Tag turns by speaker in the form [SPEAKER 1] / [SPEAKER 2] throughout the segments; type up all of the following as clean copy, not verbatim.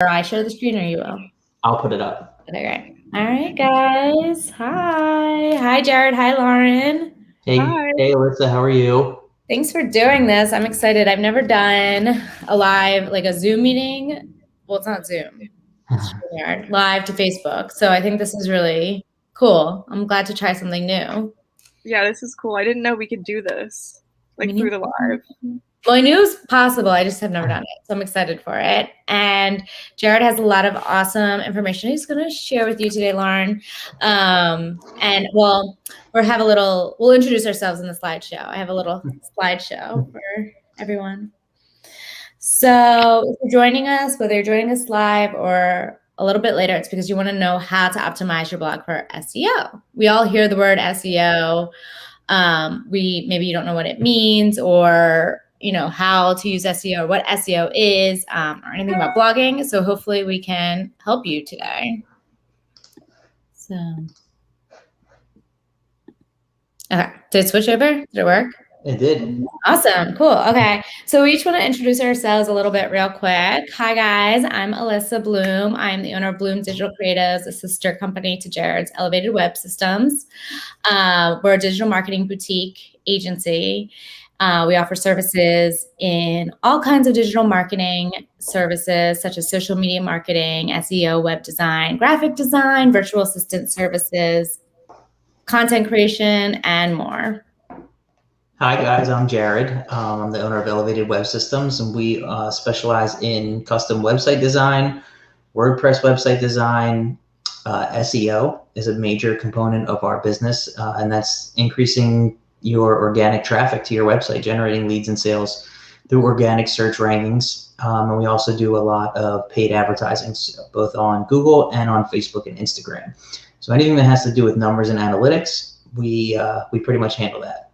[SPEAKER 1] I share the screen or you will?
[SPEAKER 2] I'll put it up.
[SPEAKER 1] Okay, great. All right, guys. Hi. Hi, Jared. Hi, Lauren.
[SPEAKER 2] Hey,
[SPEAKER 3] Hi.
[SPEAKER 2] hey, Alyssa, how are you?
[SPEAKER 1] Thanks for doing this. I'm excited. I've never done a live, like a Zoom meeting. Well, it's not Zoom. It's StreamYard, live to Facebook. So I think this is really cool. I'm glad to try something new.
[SPEAKER 3] Yeah, this is cool. I didn't know we could do this, like through the live.
[SPEAKER 1] Well, I knew it was possible. I just have never done it. So I'm excited for it. And Jared has a lot of awesome information he's going to share with you today, Lauren. And we'll introduce ourselves in the slideshow. I have a little slideshow for everyone. So if you're joining us, whether you're joining us live or a little bit later, it's because you want to know how to optimize your blog for SEO. We all hear the word SEO. Maybe you don't know what it means or how to use SEO, what SEO is, or anything about blogging. So hopefully we can help you today. So, okay, did it switch over? Did it work?
[SPEAKER 2] It did.
[SPEAKER 1] Awesome. Cool. Okay. So we each want to introduce ourselves a little bit real quick. Hi, guys. I'm Alyssa Bloom. I'm the owner of Bloom Digital Creatives, a sister company to Jared's Elevated Web Systems. We're a digital marketing boutique agency. We offer services in all kinds of digital marketing services, such as social media marketing, SEO, web design, graphic design, virtual assistant services, content creation, and more.
[SPEAKER 2] Hi, guys. I'm Jared. I'm the owner of Elevated Web Systems, and we specialize in custom website design, WordPress website design. SEO is a major component of our business, and that's increasing your organic traffic to your website, generating leads and sales through organic search rankings. And we also do a lot of paid advertising, both on Google and on Facebook and Instagram. So anything that has to do with numbers and analytics, we pretty much handle that.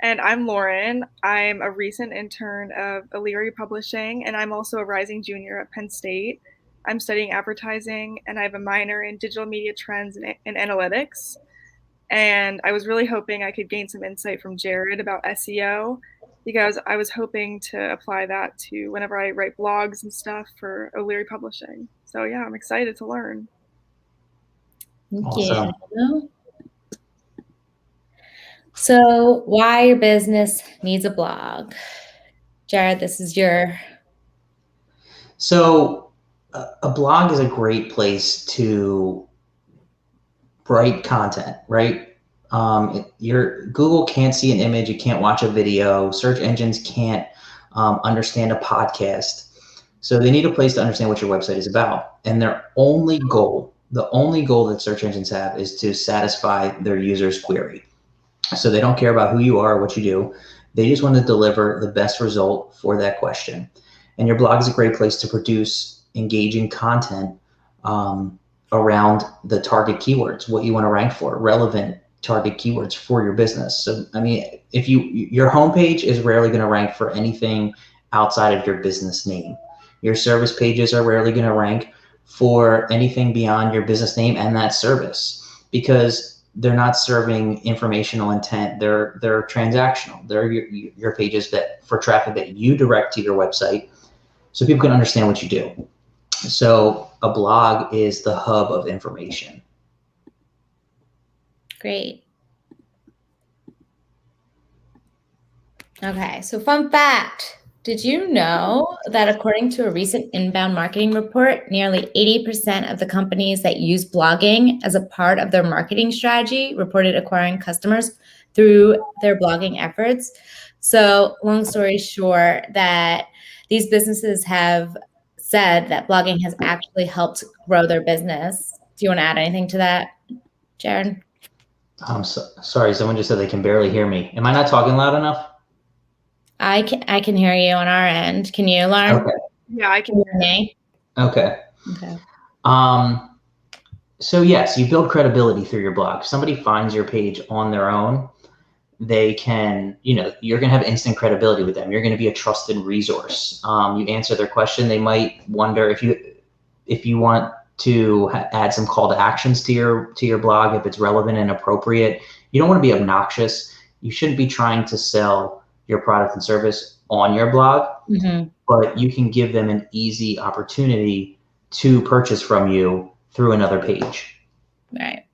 [SPEAKER 3] And I'm Lauren. I'm a recent intern of O'Leary Publishing, and I'm also a rising junior at Penn State. I'm studying advertising, and I have a minor in digital media trends and analytics. And I was really hoping I could gain some insight from Jared about SEO, because I was hoping to apply that to whenever I write blogs and stuff for O'Leary Publishing. So yeah, I'm excited to learn.
[SPEAKER 1] Thank
[SPEAKER 2] Awesome.
[SPEAKER 1] you. So why your business needs a blog? Jared, this is your...
[SPEAKER 2] So a blog is a great place to write content, right? Your Google can't see an image, it can't watch a video, search engines can't understand a podcast. So they need a place to understand what your website is about. And the only goal that search engines have is to satisfy their user's query. So they don't care about who you are or what you do. They just want to deliver the best result for that question. And your blog is a great place to produce engaging content around the target keywords, what you want to rank for, relevant target keywords for your business. So, I mean, if your homepage is rarely going to rank for anything outside of your business name. Your service pages are rarely going to rank for anything beyond your business name and that service, because they're not serving informational intent. They're transactional. They're your pages that for traffic that you direct to your website, so people can understand what you do. So a blog is the hub of information.
[SPEAKER 1] Great. Okay, so fun fact. Did you know that according to a recent inbound marketing report, nearly 80% of the companies that use blogging as a part of their marketing strategy reported acquiring customers through their blogging efforts? So long story short, that these businesses have said that blogging has actually helped grow their business. Do you want to add anything to that, Jared?
[SPEAKER 2] I'm sorry, someone just said they can barely hear me. Am I not talking loud enough?
[SPEAKER 1] I can hear you on our end. Can you, Lauren?
[SPEAKER 2] Okay.
[SPEAKER 3] Yeah, I can hear
[SPEAKER 1] me.
[SPEAKER 2] Okay.
[SPEAKER 1] Okay.
[SPEAKER 2] So yes, you build credibility through your blog. If somebody finds your page on their own, they can, you're going to have instant credibility with them. You're going to be a trusted resource. You answer their question. They might wonder if you want to add some call to actions to your blog, if it's relevant and appropriate. You don't want to be obnoxious. You shouldn't be trying to sell your product and service. on your blog,
[SPEAKER 1] Mm-hmm.
[SPEAKER 2] but you can give them an easy opportunity to purchase from you through another page.
[SPEAKER 1] Right.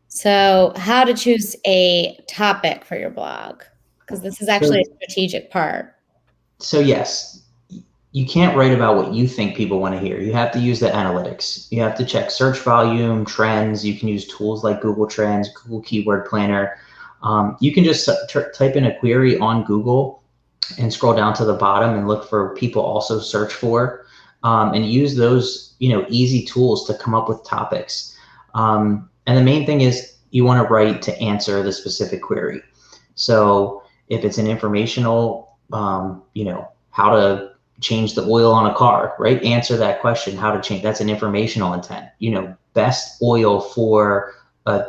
[SPEAKER 1] So how to choose a topic for your blog, because this is actually a strategic part.
[SPEAKER 2] So yes, you can't write about what you think people want to hear. You have to use the analytics. You have to check search volume, trends. You can use tools like Google Trends, Google Keyword Planner. You can just type in a query on Google and scroll down to the bottom and look for people also search for, and use those, easy tools to come up with topics. And the main thing is you want to write to answer the specific query. So if it's an informational, how to change the oil on a car, right? Answer that question, how to change. That's an informational intent. Best oil for a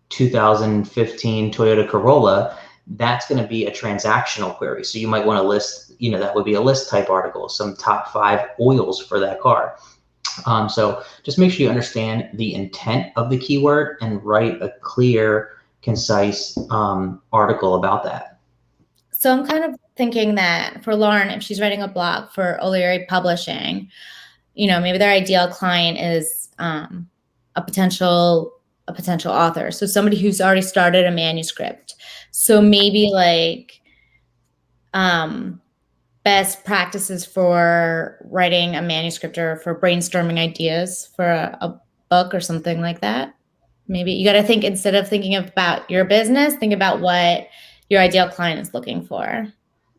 [SPEAKER 2] 2015 Toyota Corolla. That's going to be a transactional query. So you might want to list, that would be a list type article, some top 5 oils for that car. So just make sure you understand the intent of the keyword and write a clear, concise article about that.
[SPEAKER 1] So I'm kind of thinking that for Lauren, if she's writing a blog for O'Leary Publishing, maybe their ideal client is a potential author. So somebody who's already started a manuscript. So maybe like best practices for writing a manuscript or for brainstorming ideas for a book or something like that. Maybe you got to think, instead of thinking about your business, think about what your ideal client is looking for.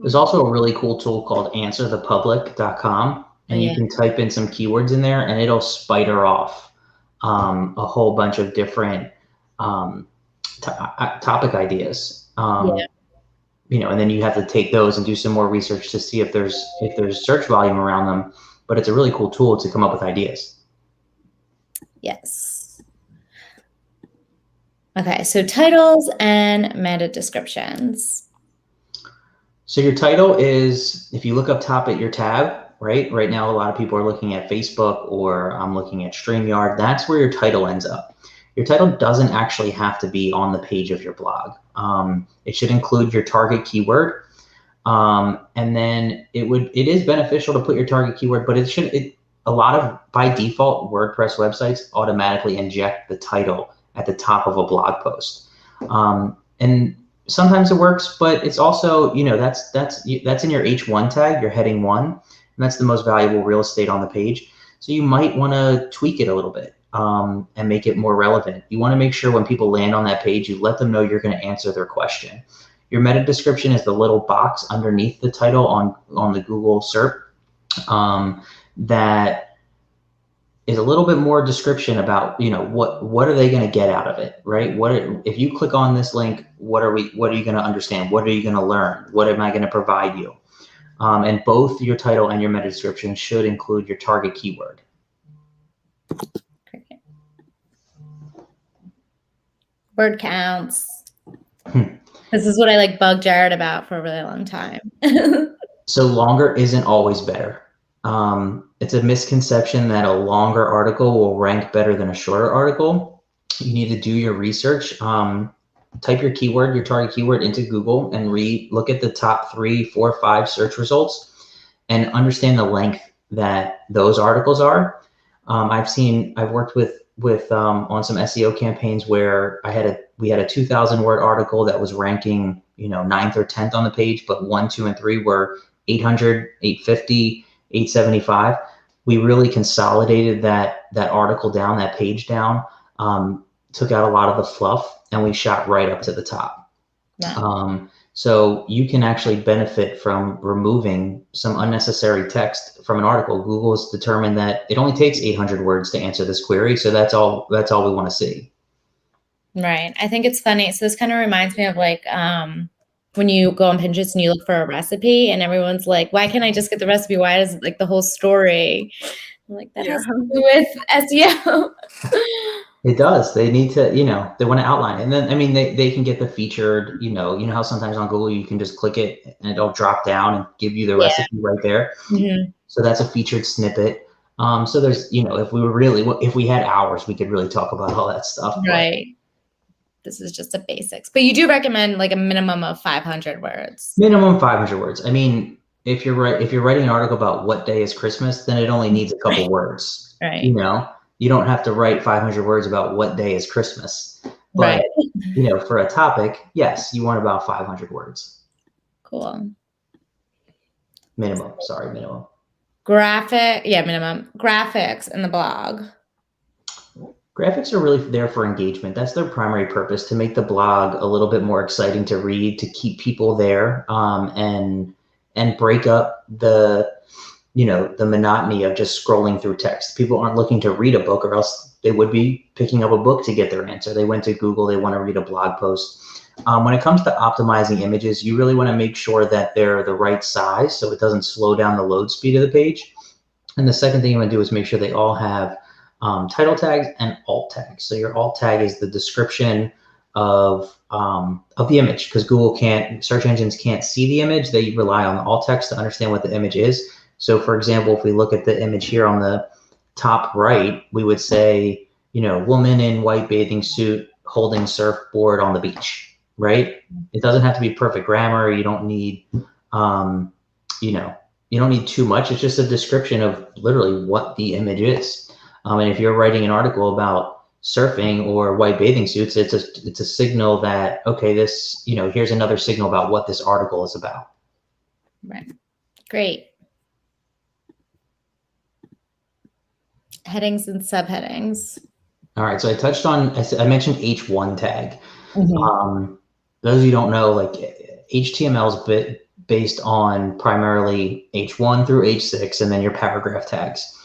[SPEAKER 2] There's also a really cool tool called answerthepublic.com, and you can type in some keywords in there and it'll spider off a whole bunch of different topic ideas. And then you have to take those and do some more research to see if there's search volume around them. But it's a really cool tool to come up with ideas.
[SPEAKER 1] Yes. Okay, so titles and meta descriptions.
[SPEAKER 2] So your title is, if you look up top at your tab, right now a lot of people are looking at Facebook, or I'm looking at StreamYard. That's where your title ends up. Your title doesn't actually have to be on the page of your blog. It should include your target keyword. And then it is beneficial to put your target keyword, but a lot of, by default, WordPress websites automatically inject the title at the top of a blog post. And sometimes it works, but it's also, that's in your H1 tag, your heading 1, and that's the most valuable real estate on the page. So you might want to tweak it a little bit and make it more relevant. You want to make sure when people land on that page, you let them know you're going to answer their question. Your meta description is the little box underneath the title on the Google SERP that is a little bit more description about, what are they going to get out of it, right? If you click on this link, what are you going to understand? What are you going to learn? What am I going to provide you? And both your title and your meta description should include your target keyword.
[SPEAKER 1] Word counts. This is what I bug Jared about for a really long time.
[SPEAKER 2] So longer isn't always better. It's a misconception that a longer article will rank better than a shorter article. You need to do your research. Type your target keyword into Google and look at the top 3, 4, 5 search results and understand the length that those articles are. I've worked with on some SEO campaigns where we had a 2,000 word article that was ranking, 9th or 10th on the page, but 1, 2, and 3 were 800, 850, 875. We really consolidated that article down, that page down, took out a lot of the fluff, and we shot right up to the top. Wow. So you can actually benefit from removing some unnecessary text from an article. Google has determined that it only takes 800 words to answer this query, so that's all we want to see.
[SPEAKER 1] Right. I think it's funny. So this kind of reminds me of when you go on Pinterest and you look for a recipe and everyone's like, why can't I just get the recipe? Why does it the whole story? I'm like, that has to do with SEO.
[SPEAKER 2] It does. They need to, they want to outline it. And then, they can get the featured, you know how sometimes on Google you can just click it and it'll drop down and give you the recipe right there. Mm-hmm. So that's a featured snippet. So there's, if we had hours, we could really talk about all that stuff.
[SPEAKER 1] Right. this is just the basics. But you do recommend like a minimum of 500 words.
[SPEAKER 2] Minimum 500 words. I mean, if you're writing an article about what day is Christmas, then it only needs a couple words.
[SPEAKER 1] Right.
[SPEAKER 2] You know, you don't have to write 500 words about what day is Christmas. But,
[SPEAKER 1] right.
[SPEAKER 2] You know, for a topic, yes, you want about 500 words.
[SPEAKER 1] Cool.
[SPEAKER 2] Minimum. Sorry, minimum.
[SPEAKER 1] Minimum. Graphics in the blog.
[SPEAKER 2] Graphics are really there for engagement. That's their primary purpose, to make the blog a little bit more exciting to read, to keep people there, and break up the monotony of just scrolling through text. People aren't looking to read a book, or else they would be picking up a book to get their answer. They went to Google, they want to read a blog post. When it comes to optimizing images, you really want to make sure that they're the right size so it doesn't slow down the load speed of the page. And the second thing you want to do is make sure they all have title tags and alt tags. So your alt tag is the description of the image, because search engines can't see the image. They rely on the alt text to understand what the image is. So for example, if we look at the image here on the top right, we would say, woman in white bathing suit holding surfboard on the beach, right? It doesn't have to be perfect grammar. You don't need, you don't need too much. It's just a description of literally what the image is. And if you're writing an article about surfing or white bathing suits, it's a signal that, okay, this, here's another signal about what this article is about.
[SPEAKER 1] Right. Great. Headings and subheadings.
[SPEAKER 2] All right. So I mentioned H1 tag. Mm-hmm. Those of you who don't know, like HTML is based on primarily H1 through H6, and then your paragraph tags.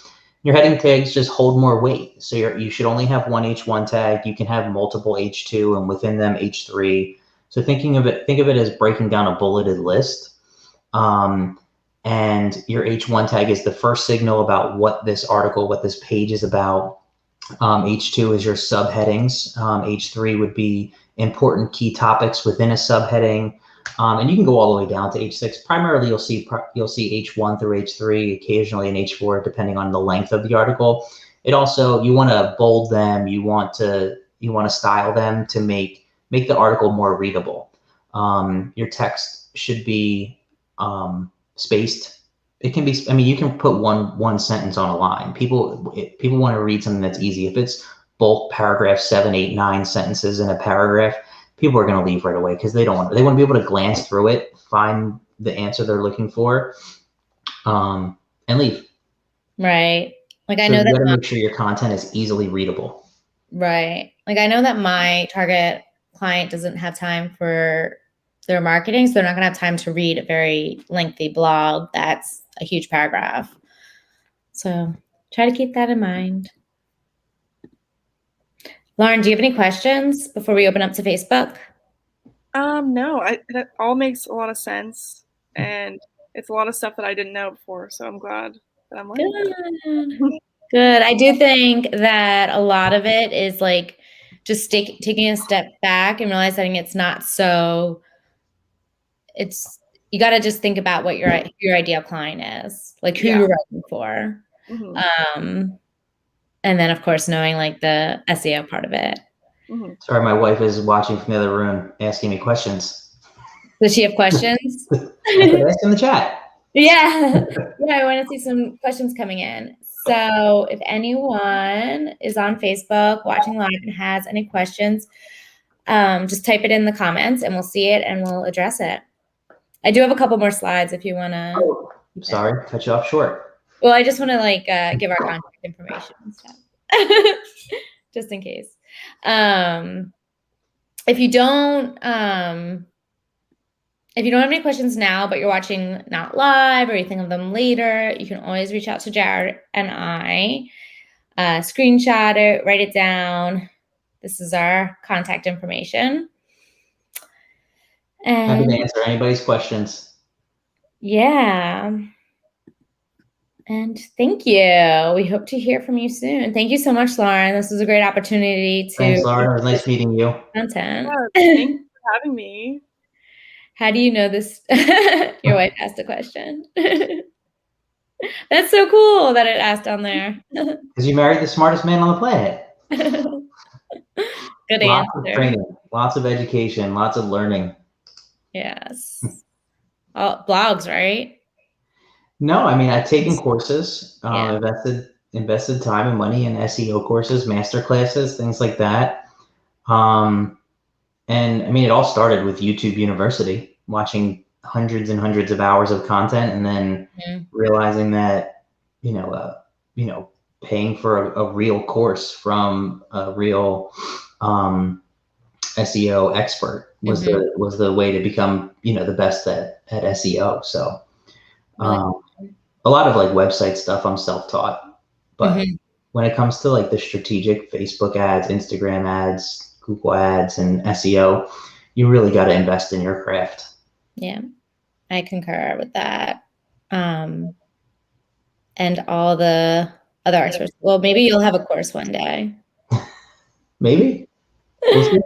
[SPEAKER 2] Your heading tags just hold more weight. So you should only have one H1 tag. You can have multiple H2, and within them H3. So think of it as breaking down a bulleted list. And your H1 tag is the first signal about what this article, what this page is about. H2 is your subheadings. H3 would be important key topics within a subheading. And you can go all the way down to H6. Primarily, you'll see H1 through H3, occasionally an H4, depending on the length of the article. It also, you want to bold them. You want to style them to make the article more readable. Your text should be spaced. It can be, you can put one sentence on a line. People want to read something that's easy. If it's bulk paragraph, 7, 8, 9 sentences in a paragraph, people are going to leave right away, because they want to be able to glance through it, find the answer they're looking for, and leave.
[SPEAKER 1] Right. Like, I
[SPEAKER 2] know
[SPEAKER 1] that
[SPEAKER 2] you got to make sure your content is easily readable.
[SPEAKER 1] Right. Like, I know that my target client doesn't have time for their marketing, so they're not going to have time to read a very lengthy blog that's a huge paragraph. So try to keep that in mind. Lauren, do you have any questions before we open up to Facebook?
[SPEAKER 3] No, that all makes a lot of sense, and it's a lot of stuff that I didn't know before, so I'm glad that I'm learning that.
[SPEAKER 1] Good. I do think that a lot of it is like just taking a step back and realizing it's not so. You got to just think about what your ideal client is, like who you're writing for. Mm-hmm. And then, of course, knowing like the SEO part of it.
[SPEAKER 2] Mm-hmm. Sorry, my wife is watching from the other room, asking me questions.
[SPEAKER 1] Does she have questions?
[SPEAKER 2] I could ask in the chat.
[SPEAKER 1] Yeah. I want to see some questions coming in. So if anyone is on Facebook watching live and has any questions, just type it in the comments and we'll see it and we'll address it. I do have a couple more slides if you want to.
[SPEAKER 2] Oh, I'm sorry, cut you off short.
[SPEAKER 1] Well, I just want to give our contact information and stuff, just in case. If you don't have any questions now, but you're watching not live or you think of them later, you can always reach out to Jared and I, screenshot it, write it down. This is our contact information. And
[SPEAKER 2] happy to answer anybody's questions.
[SPEAKER 1] Yeah. And thank you. We hope to hear from you soon. Thank you so much, Lauren. This was a great opportunity to.
[SPEAKER 2] Thanks, Lauren. It was nice meeting you.
[SPEAKER 1] Content.
[SPEAKER 3] Yeah, thanks for having me.
[SPEAKER 1] How do you know this? Your wife asked a question. That's so cool that it asked on there.
[SPEAKER 2] Because you married the smartest man on the planet.
[SPEAKER 1] Good
[SPEAKER 2] Lots
[SPEAKER 1] answer.
[SPEAKER 2] of training. Lots of education, lots of learning.
[SPEAKER 1] Yes. Blogs, right?
[SPEAKER 2] No, I mean, I've taken courses,
[SPEAKER 1] Yeah.
[SPEAKER 2] invested time and money in SEO courses, master classes, things like that. And I mean, it all started with YouTube University, watching hundreds and hundreds of hours of content, and then realizing that, paying for a real course from a real SEO expert was the way to become, the best at SEO. So a lot of like website stuff I'm self-taught, but when it comes to like the strategic Facebook ads, Instagram ads, Google ads, and SEO, you really got to invest in your craft.
[SPEAKER 1] Yeah, I concur with that. And all the other experts. Well, maybe you'll have a course one day.
[SPEAKER 2] Maybe. We'll see.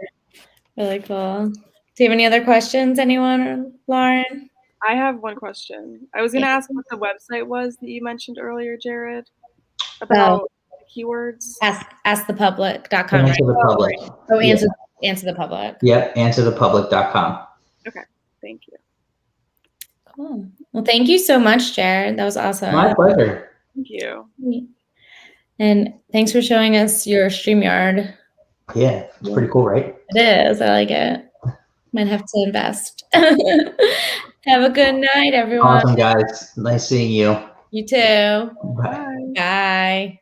[SPEAKER 1] Really cool. Do you have any other questions, anyone, or Lauren?
[SPEAKER 3] I have one question. I was going to ask what the website was that you mentioned earlier, Jared, about keywords.
[SPEAKER 1] Askthepublic.com.
[SPEAKER 2] Answer the public.
[SPEAKER 1] Oh, answer the public.
[SPEAKER 2] Yep, answerthepublic.com.
[SPEAKER 3] Okay, thank you.
[SPEAKER 1] Cool. Well, thank you so much, Jared. That was awesome.
[SPEAKER 2] My pleasure.
[SPEAKER 3] Thank you.
[SPEAKER 1] And thanks for showing us your StreamYard.
[SPEAKER 2] Yeah, it's pretty cool, right?
[SPEAKER 1] It is. I like it. Might have to invest. Have a good night, everyone.
[SPEAKER 2] Awesome, guys. Nice seeing you.
[SPEAKER 1] You too.
[SPEAKER 2] Bye.
[SPEAKER 1] Bye.